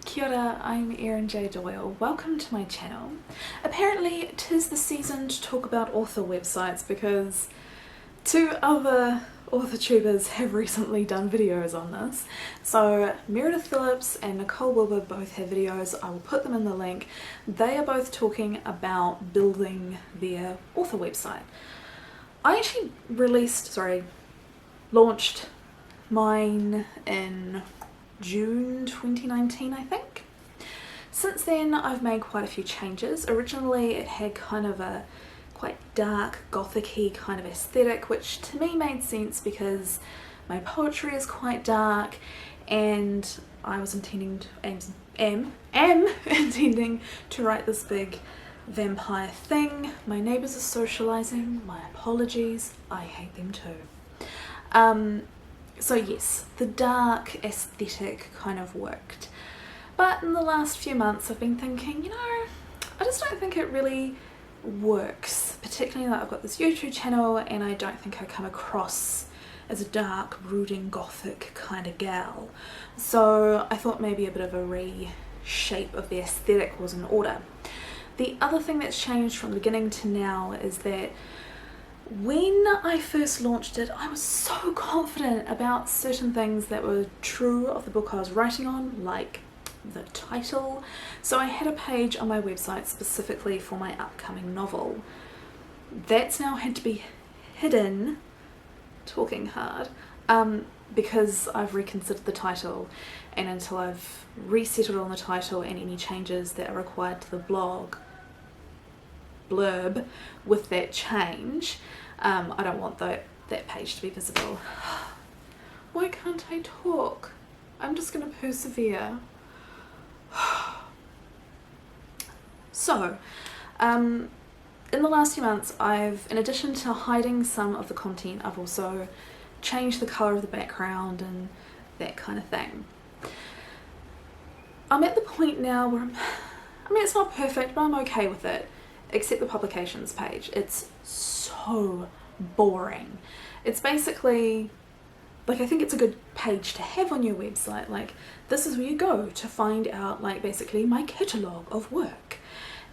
Kia ora, I'm Erin J. Doyle. Welcome to my channel. Apparently, 'tis the season to talk about author websites because two other author tubers have recently done videos on this. So Meredith Phillips and Nicole Wilbur both have videos. I will put them in the link. They are both talking about building their author website. I actually launched mine in June 2019, I think. Since then I've made quite a few changes. Originally it had kind of a quite dark gothic-y kind of aesthetic, which to me made sense because my poetry is quite dark and I was intending to, am intending to write this big vampire thing. My neighbours are socialising, my apologies, I hate them too. So yes, the dark aesthetic kind of worked. But in the last few months I've been thinking, I just don't think it really works. Particularly that I've got this YouTube channel and I don't think I come across as a dark, brooding, gothic kind of gal. So I thought maybe a bit of a reshape of the aesthetic was in order. The other thing that's changed from the beginning to now is that when I first launched it, I was so confident about certain things that were true of the book I was writing on, like the title. So I had a page on my website specifically for my upcoming novel. That's now had to be hidden, talking hard, because I've reconsidered the title, and until I've resettled on the title and any changes that are required to the blog blurb with that change, I don't want that page to be visible. Why can't I talk? I'm just gonna persevere. So, in the last few months I've, in addition to hiding some of the content, I've also changed the colour of the background and that kind of thing. I'm at the point now where it's not perfect, but I'm okay with it. Except the publications page. It's so boring. It's basically, like, I think it's a good page to have on your website. Like, this is where you go to find out, like, basically my catalogue of work.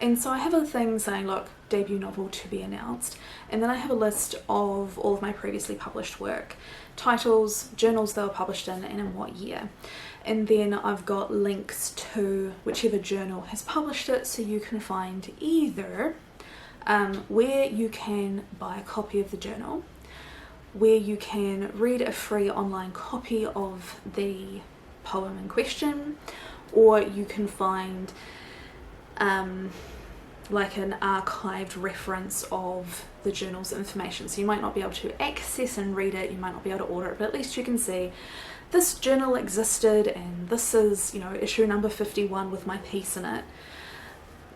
And so I have a thing saying, look, debut novel to be announced. And then I have a list of all of my previously published work. Titles, journals they were published in, and in what year. And then I've got links to whichever journal has published it, so you can find either where you can buy a copy of the journal, where you can read a free online copy of the poem in question, or you can find like an archived reference of the journal's information. So you might not be able to access and read it, you might not be able to order it, but at least you can see this journal existed and this is, issue number 51 with my piece in it.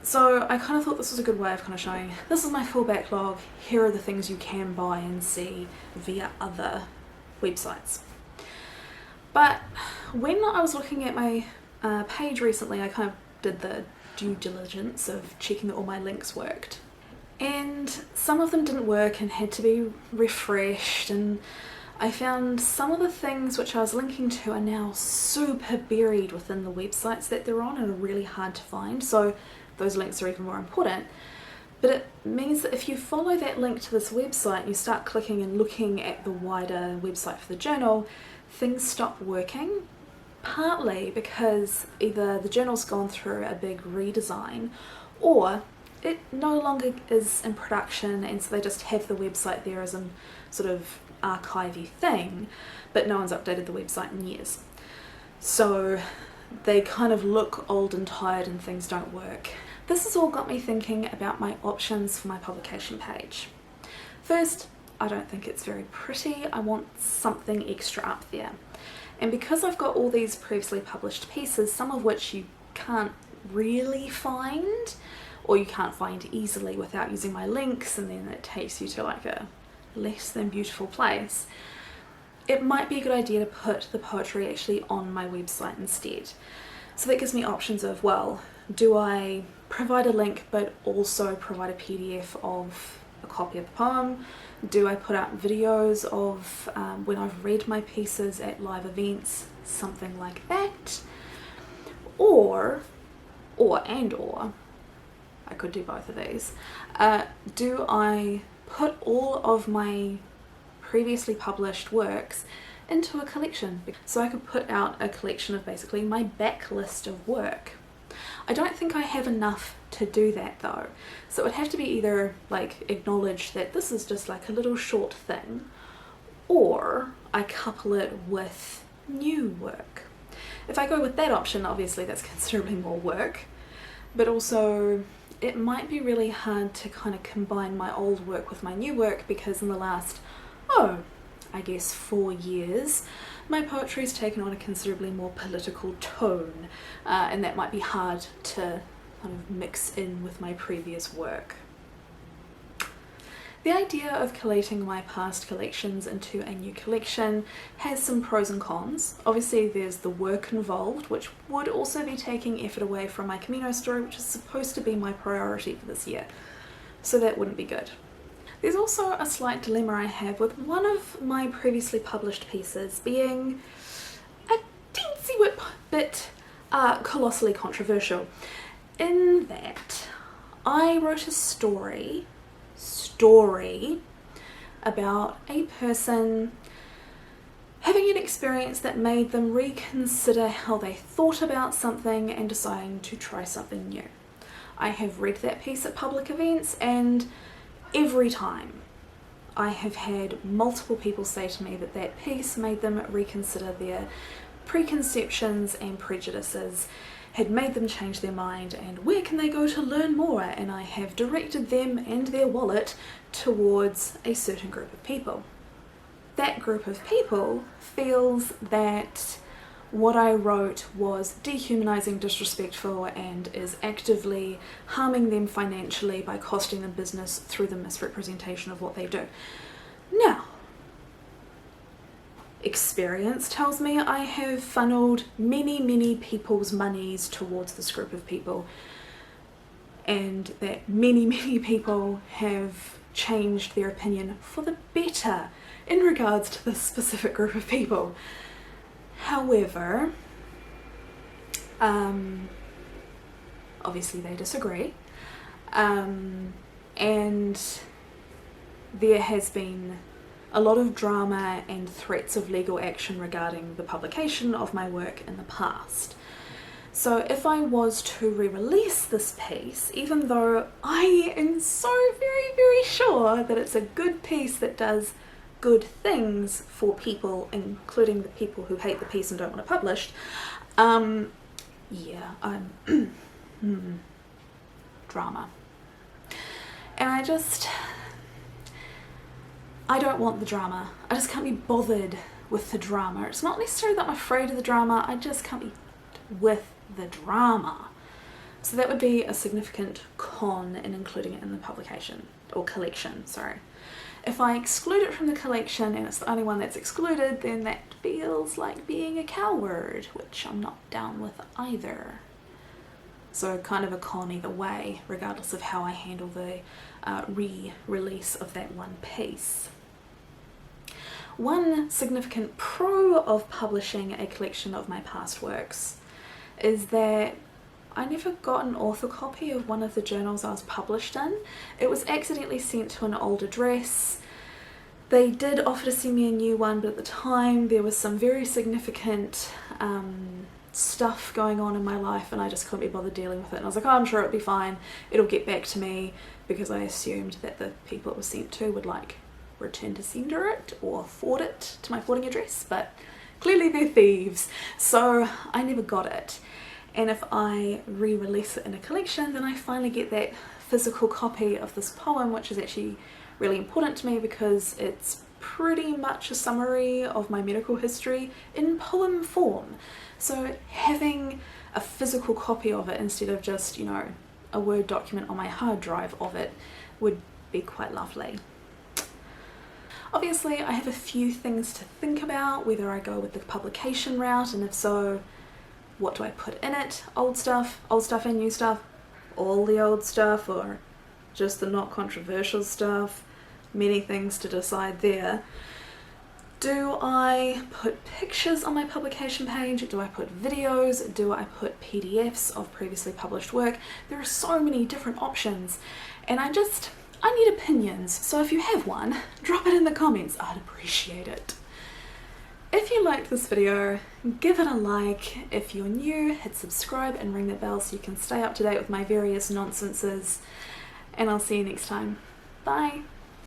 So I kind of thought this was a good way of kind of showing, this is my full backlog, here are the things you can buy and see via other websites. But when I was looking at my page recently, I kind of did the due diligence of checking that all my links worked. And some of them didn't work and had to be refreshed, and I found some of the things which I was linking to are now super buried within the websites that they're on and are really hard to find, so those links are even more important. But it means that if you follow that link to this website and you start clicking and looking at the wider website for the journal, things stop working, partly because either the journal's gone through a big redesign or it no longer is in production, and so they just have the website there as a sort of archivey thing, but no one's updated the website in years. So they kind of look old and tired and things don't work. This has all got me thinking about my options for my publication page. First, I don't think it's very pretty. I want something extra up there. And because I've got all these previously published pieces, some of which you can't really find, or you can't find easily without using my links, and then it takes you to like a less than beautiful place, it might be a good idea to put the poetry actually on my website instead. So that gives me options of, well, do I provide a link but also provide a PDF of a copy of the poem? Do I put out videos of when I've read my pieces at live events, something like that? or I could do both of these. Do I put all of my previously published works into a collection? So I could put out a collection of basically my backlist of work. I don't think I have enough to do that though. So it would have to be either like acknowledge that this is just like a little short thing, or I couple it with new work. If I go with that option, obviously that's considerably more work, but also it might be really hard to kind of combine my old work with my new work, because in the last, I guess 4 years, my poetry's taken on a considerably more political tone, and that might be hard to kind of mix in with my previous work. The idea of collating my past collections into a new collection has some pros and cons. Obviously there's the work involved, which would also be taking effort away from my Camino story, which is supposed to be my priority for this year, so that wouldn't be good. There's also a slight dilemma I have with one of my previously published pieces being a teensy bit colossally controversial, in that I wrote a story about a person having an experience that made them reconsider how they thought about something and deciding to try something new. I have read that piece at public events, and every time I have had multiple people say to me that that piece made them reconsider their preconceptions and prejudices, had made them change their mind, and where can they go to learn more, and I have directed them and their wallet towards a certain group of people. That group of people feels that what I wrote was dehumanizing, disrespectful, and is actively harming them financially by costing them business through the misrepresentation of what they do. Now, experience tells me I have funneled many people's monies towards this group of people, and that many people have changed their opinion for the better in regards to this specific group of people. However, obviously they disagree, and there has been a lot of drama and threats of legal action regarding the publication of my work in the past. So if I was to re-release this piece, even though I am so very sure that it's a good piece that does good things for people, including the people who hate the piece and don't want it published, drama. And I don't want the drama. I just can't be bothered with the drama. It's not necessarily that I'm afraid of the drama, I just can't be with the drama. So that would be a significant con in including it in the publication, or collection, sorry. If I exclude it from the collection and it's the only one that's excluded, then that feels like being a coward, which I'm not down with either. So kind of a con either way, regardless of how I handle the re-release of that one piece. One significant pro of publishing a collection of my past works is that I never got an author copy of one of the journals I was published in. It was accidentally sent to an old address. They did offer to send me a new one, but at the time there was some very significant stuff going on in my life and I just couldn't be bothered dealing with it. And I was like, oh, I'm sure it'll be fine. It'll get back to me, because I assumed that the people it was sent to would like return to sender it or forward it to my forwarding address, but clearly they're thieves. So I never got it. And if I re-release it in a collection, then I finally get that physical copy of this poem, which is actually really important to me because it's pretty much a summary of my medical history in poem form. So having a physical copy of it instead of just, you know, a Word document on my hard drive of it would be quite lovely. Obviously, I have a few things to think about, whether I go with the publication route, and if so, what do I put in it? Old stuff and new stuff, all the old stuff, or just the not controversial stuff? Many things to decide there. Do I put pictures on my publication page? Do I put videos? Do I put PDFs of previously published work? There are so many different options, and I need opinions, so if you have one, drop it in the comments. I'd appreciate it. If you liked this video, give it a like. If you're new, hit subscribe and ring that bell so you can stay up to date with my various nonsenses, and I'll see you next time. Bye!